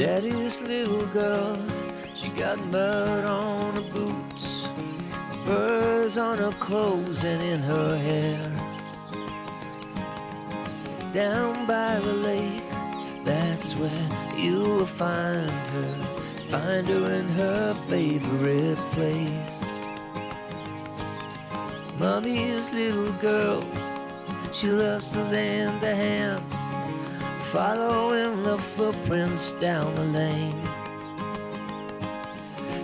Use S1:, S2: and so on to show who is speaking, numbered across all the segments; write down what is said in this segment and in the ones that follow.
S1: Daddy's little girl, she got mud on her boots, burrs on her clothes and in her hair. Down by the lake, that's where you will find her in her favorite place. Mommy's little girl, she loves to lend a hand, following the footprints down the lane.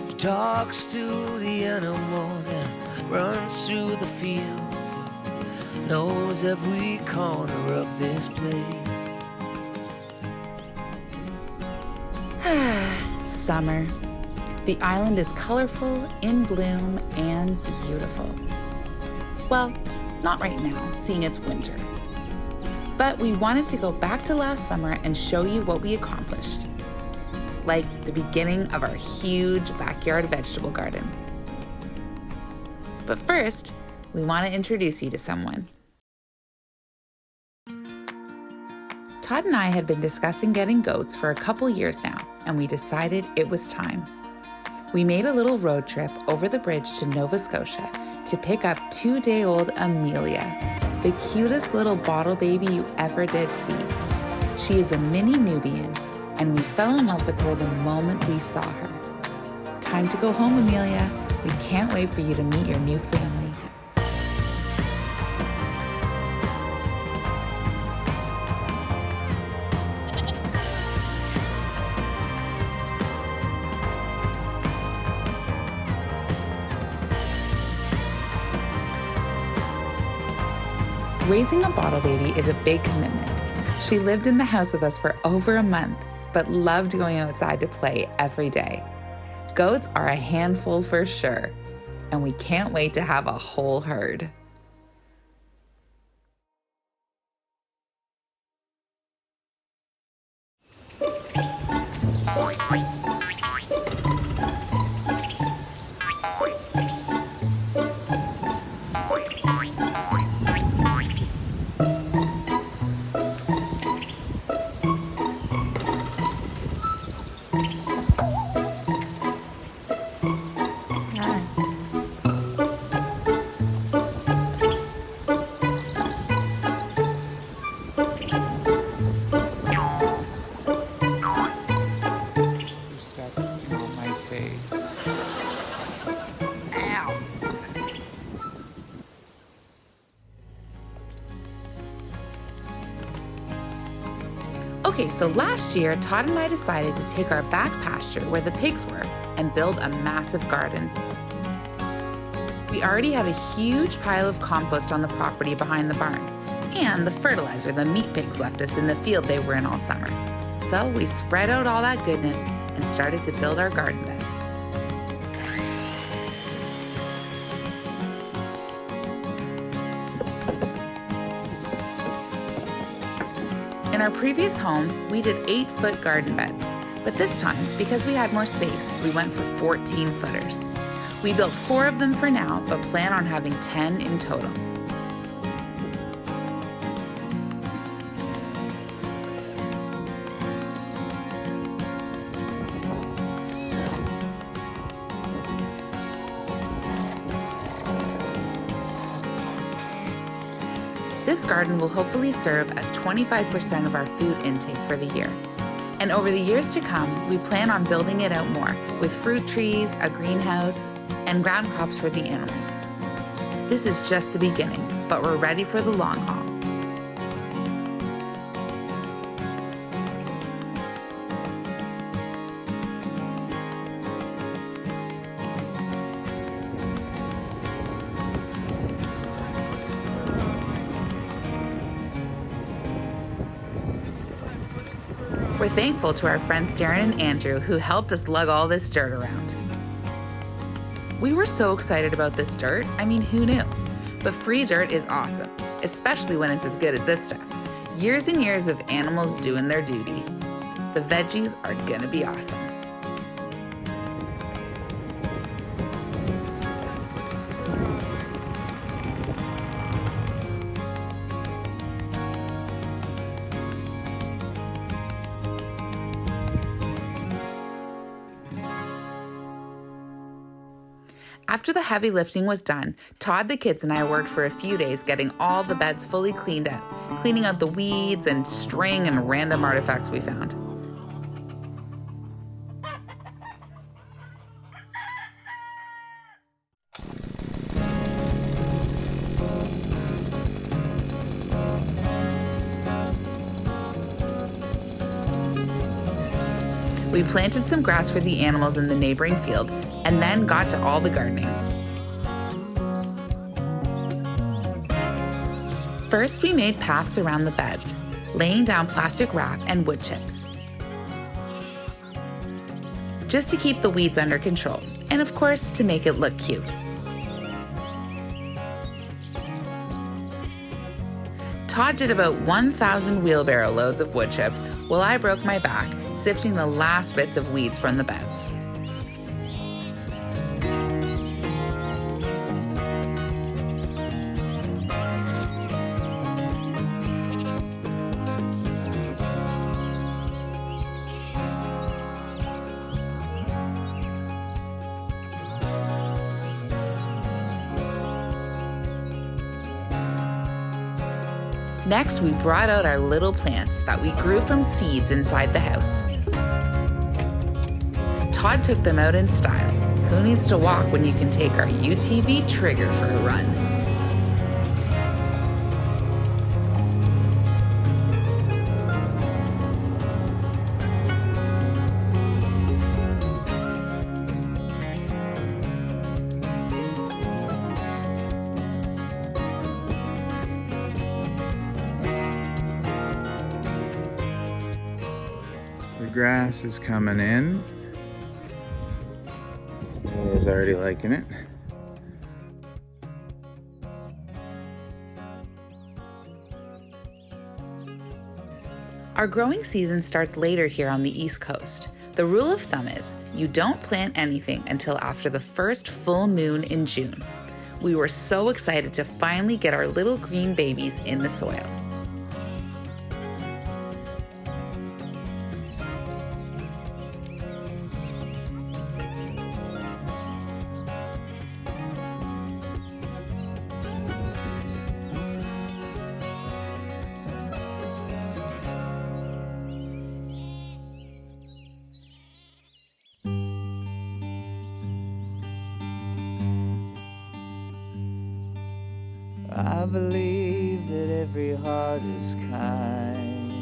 S1: She talks to the animals and runs through the fields, knows every corner of this place.
S2: Summer. The island is colorful, in bloom, and beautiful. Well, not right now, seeing it's winter. But we wanted to go back to last summer and show you what we accomplished. Like the beginning of our huge backyard vegetable garden. But first, we want to introduce you to someone. Todd and I had been discussing getting goats for a couple years now, and we decided it was time. We made a little road trip over the bridge to Nova Scotia to pick up 2-day-old Amelia, the cutest little bottle baby you ever did see. She is a mini Nubian, and we fell in love with her the moment we saw her. Time to go home, Amelia. We can't wait for you to meet your new family. Raising a bottle baby is a big commitment. She lived in the house with us for over a month, but loved going outside to play every day. Goats are a handful for sure, and we can't wait to have a whole herd. Okay, so last year, Todd and I decided to take our back pasture where the pigs were and build a massive garden. We already had a huge pile of compost on the property behind the barn and the fertilizer the meat pigs left us in the field they were in all summer. So we spread out all that goodness and started to build our garden beds. In our previous home, we did 8-foot garden beds, but this time, because we had more space, we went for 14 footers. We built 4 of them for now, but plan on having 10 in total. This garden will hopefully serve as 25% of our food intake for the year. And over the years to come, we plan on building it out more with fruit trees, a greenhouse, and ground crops for the animals. This is just the beginning, but we're ready for the long haul. We're thankful to our friends Darren and Andrew who helped us lug all this dirt around. We were so excited about this dirt, I mean, who knew? But free dirt is awesome, especially when it's as good as this stuff. Years and years of animals doing their duty. The veggies are gonna be awesome. After the heavy lifting was done, Todd, the kids, and I worked for a few days getting all the beds fully cleaned out, cleaning out the weeds and string and random artifacts we found. We planted some grass for the animals in the neighboring field and then got to all the gardening. First, we made paths around the beds, laying down plastic wrap and wood chips, just to keep the weeds under control, and of course, to make it look cute. Todd did about 1,000 wheelbarrow loads of wood chips while I broke my back, sifting the last bits of weeds from the beds. Next, we brought out our little plants that we grew from seeds inside the house. Todd took them out in style. Who needs to walk when you can take our UTV Trigger for a run?
S3: The grass is coming in. Is already liking it.
S2: Our growing season starts later here on the East Coast. The rule of thumb is you don't plant anything until after the first full moon in June. We were so excited to finally get our little green babies in the soil.
S1: I believe that every heart is kind.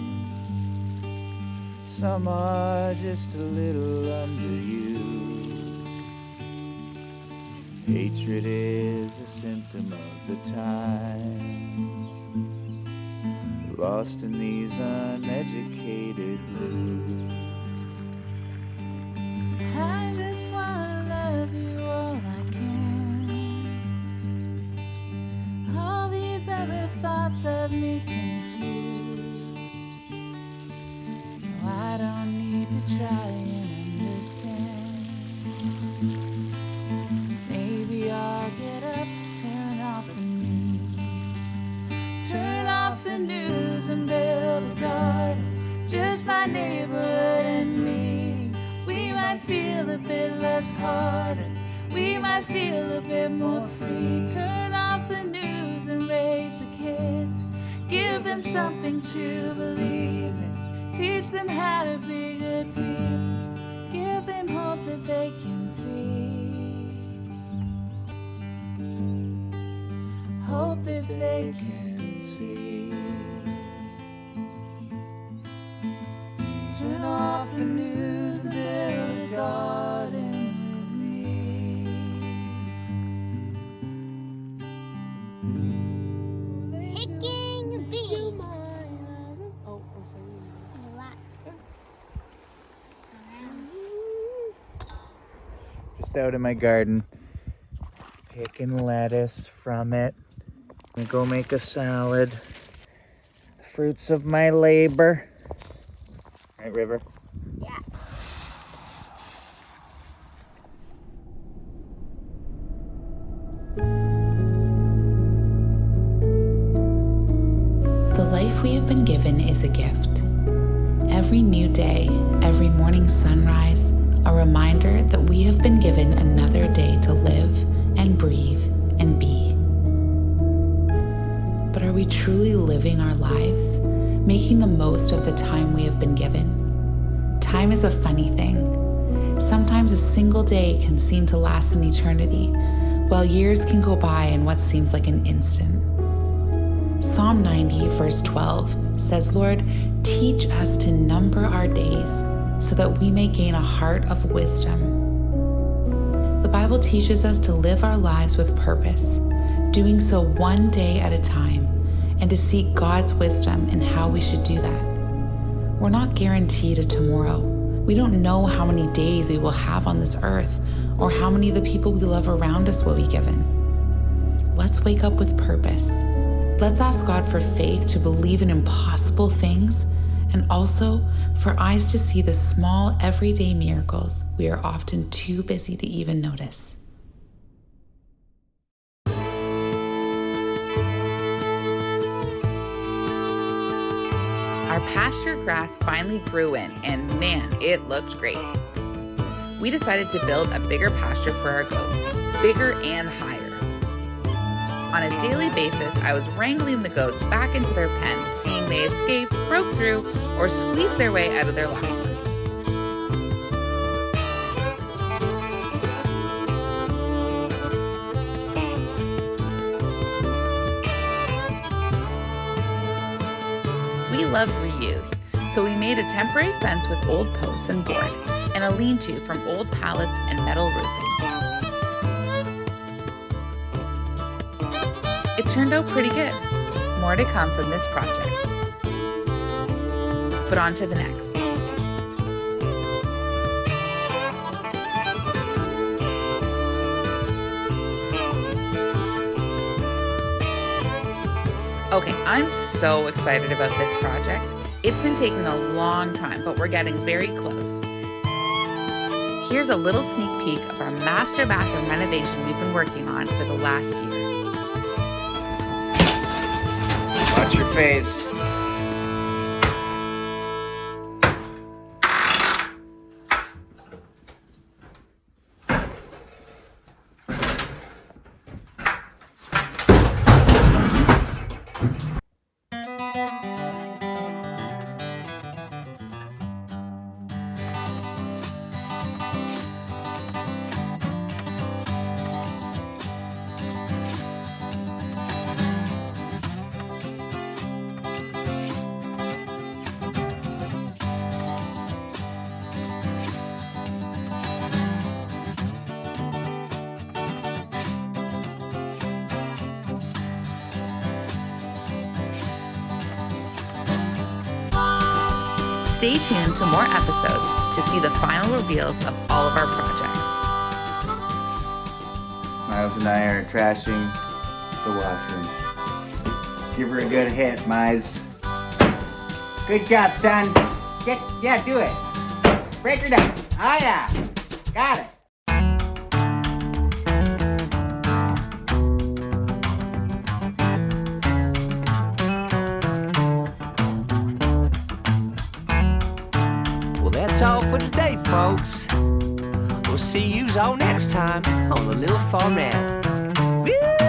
S1: Some are just a little underused. Hatred is a symptom of the times, lost in these uneducated blues. I just wanna love you all I can. All these other thoughts have me confused. No, I don't need to try and understand. Maybe I'll get up, turn off the news. Turn off the news and build a garden, just my neighborhood and me. We might feel a bit less hardened, we might feel a bit more free. Turn off the news and raise the kids, give them something to believe in, teach them how to be good people, give them hope that they can see, hope that they can see. Turn off the news and build a garden with me.
S4: Picking beans.
S3: Just out in my garden, picking lettuce from it. I'm gonna go make a salad. The fruits of my labor. Right, River?
S4: Yeah.
S2: The life we have been given is a gift. Every new day, every morning sunrise, a reminder that we have been given another day to live living our lives, making the most of the time we have been given. Time is a funny thing. Sometimes a single day can seem to last an eternity, while years can go by in what seems like an instant. Psalm 90, verse 12 says, "Lord, teach us to number our days so that we may gain a heart of wisdom." The Bible teaches us to live our lives with purpose, doing so one day at a time, and to seek God's wisdom in how we should do that. We're not guaranteed a tomorrow. We don't know how many days we will have on this earth or how many of the people we love around us will be given. Let's wake up with purpose. Let's ask God for faith to believe in impossible things, and also for eyes to see the small, everyday miracles we are often too busy to even notice. Our pasture grass finally grew in, and man, it looked great. We decided to build a bigger pasture for our goats, bigger and higher. On a daily basis, I was wrangling the goats back into their pens, seeing they escaped, broke through, or squeezed their way out of their last one. We love reuse, so we made a temporary fence with old posts and board, and a lean-to from old pallets and metal roofing. It turned out pretty good. More to come from this project. But on to the next. Okay, I'm so excited about this project. It's been taking a long time, but we're getting very close. Here's a little sneak peek of our master bathroom renovation we've been working on for the last year.
S3: Watch your face.
S2: Stay tuned to more episodes to see the final reveals of all of our projects.
S3: Miles and I are trashing the washroom. Give her a good hit, Mize. Good job, son. Yeah, do it. Break her down. Oh yeah. Got it.
S5: That's all for today, folks. We'll see yous all next time on the Little Farmette. Woo!